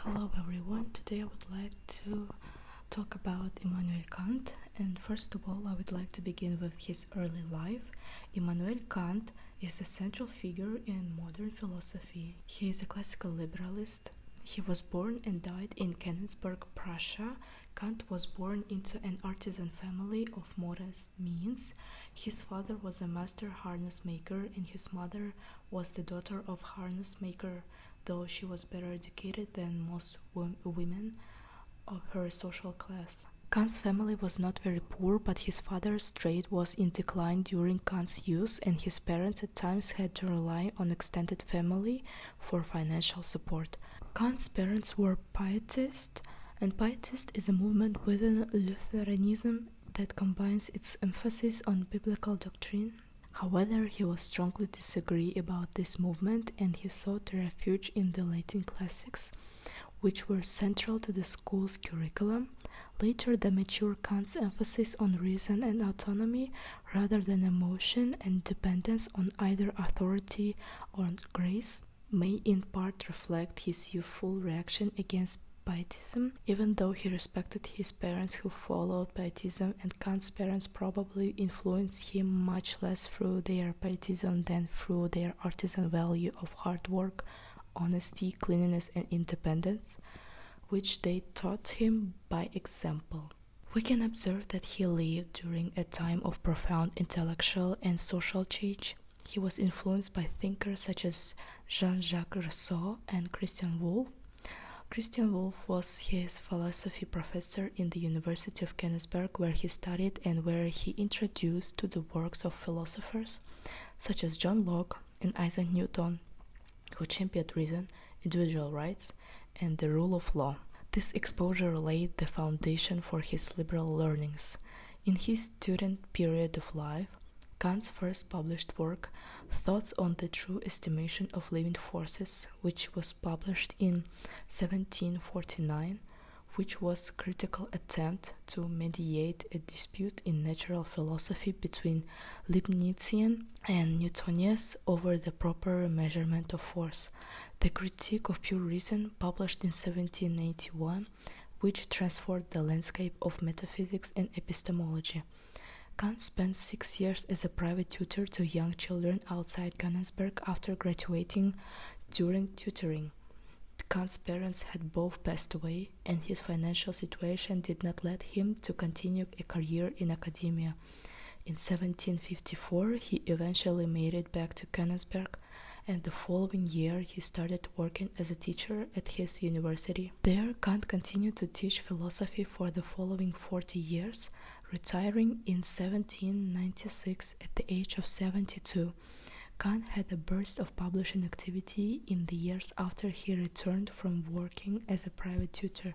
Hello everyone, today I would like to talk about Immanuel Kant, and first of all I would like to begin with his early life. Immanuel Kant is a central figure in modern philosophy. He is a classical liberalist. He was born and died in Königsberg, Prussia. Kant was born into an artisan family of modest means. His father was a master harness maker and his mother was the daughter of harness maker, though she was better educated than most women of her social class. Kant's family was not very poor, but his father's trade was in decline during Kant's youth, and his parents at times had to rely on extended family for financial support. Kant's parents were Pietists, and Pietist is a movement within Lutheranism that combines its emphasis on biblical doctrine. However, he was strongly disagree about this movement, and he sought refuge in the Latin classics, which were central to the school's curriculum. Later, the mature Kant's emphasis on reason and autonomy rather than emotion and dependence on either authority or grace may in part reflect his youthful reaction against Pietism, even though he respected his parents who followed Pietism, and Kant's parents probably influenced him much less through their Pietism than through their artisan value of hard work, honesty, cleanliness, and independence, which they taught him by example. We can observe that he lived during a time of profound intellectual and social change. He was influenced by thinkers such as Jean-Jacques Rousseau and Christian Wolff. Christian Wolff was his philosophy professor in the University of Königsberg, where he studied and where he introduced to the works of philosophers such as John Locke and Isaac Newton, who championed reason, individual rights, and the rule of law. This exposure laid the foundation for his liberal learnings. In his student period of life, Kant's first published work, Thoughts on the True Estimation of Living Forces, which was published in 1749, which was a critical attempt to mediate a dispute in natural philosophy between Leibnizian and Newtonians over the proper measurement of force. The Critique of Pure Reason, published in 1781, which transformed the landscape of metaphysics and epistemology. Kant spent 6 years as a private tutor to young children outside Königsberg after graduating. During tutoring, Kant's parents had both passed away, and his financial situation did not let him to continue a career in academia. In 1754, he eventually made it back to Königsberg, and the following year he started working as a teacher at his university. There, Kant continued to teach philosophy for the following 40 years, retiring in 1796 at the age of 72. Kant had a burst of publishing activity in the years after he returned from working as a private tutor.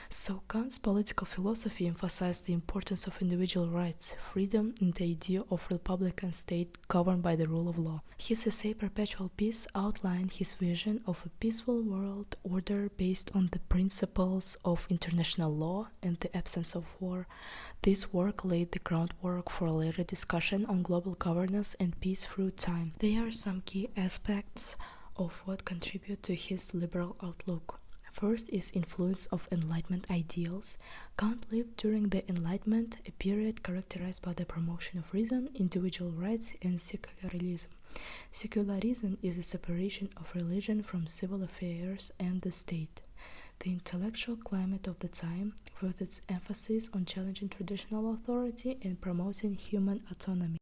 So Kant's political philosophy emphasized the importance of individual rights, freedom, and the idea of a republican state governed by the rule of law. His essay Perpetual Peace outlined his vision of a peaceful world order based on the principles of international law and the absence of war. This work laid the groundwork for a later discussion on global governance and peace through time. There are some key aspects of what contribute to his liberal outlook. First is influence of Enlightenment ideals. Kant lived during the Enlightenment, a period characterized by the promotion of reason, individual rights, and secularism. Secularism is a separation of religion from civil affairs and the state. The intellectual climate of the time, with its emphasis on challenging traditional authority and promoting human autonomy.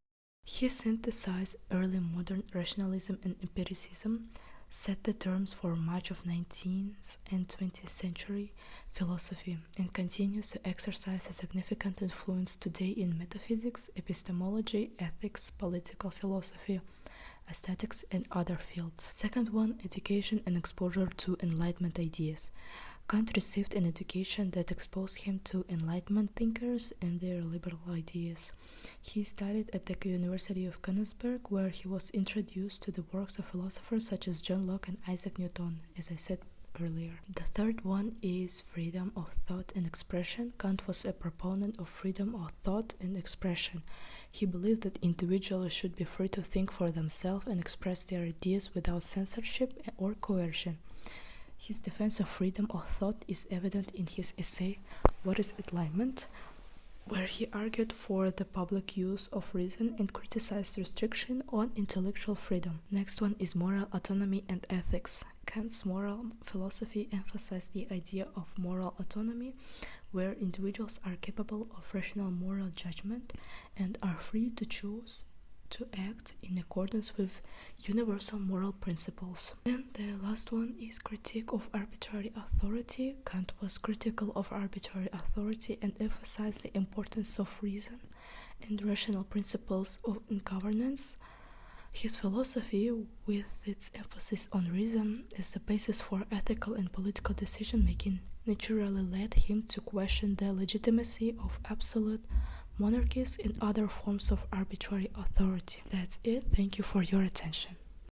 He synthesized early modern rationalism and empiricism, set the terms for much of 19th and 20th century philosophy, and continues to exercise a significant influence today in metaphysics, epistemology, ethics, political philosophy, aesthetics, and other fields. Second one, education and exposure to Enlightenment ideas. Kant received an education that exposed him to Enlightenment thinkers and their liberal ideas. He studied at the University of Königsberg, where he was introduced to the works of philosophers such as John Locke and Isaac Newton, as I said earlier. The third one is freedom of thought and expression. Kant was a proponent of freedom of thought and expression. He believed that individuals should be free to think for themselves and express their ideas without censorship or coercion. His defense of freedom of thought is evident in his essay What is Enlightenment?, where he argued for the public use of reason and criticized restriction on intellectual freedom. Next one is moral autonomy and ethics. Kant's moral philosophy emphasized the idea of moral autonomy, where individuals are capable of rational moral judgment and are free to choose to act in accordance with universal moral principles. And the last one is critique of arbitrary authority. Kant was critical of arbitrary authority and emphasized the importance of reason and rational principles in governance. His philosophy, with its emphasis on reason as the basis for ethical and political decision-making, naturally led him to question the legitimacy of absolute monarchies and other forms of arbitrary authority. That's it. Thank you for your attention.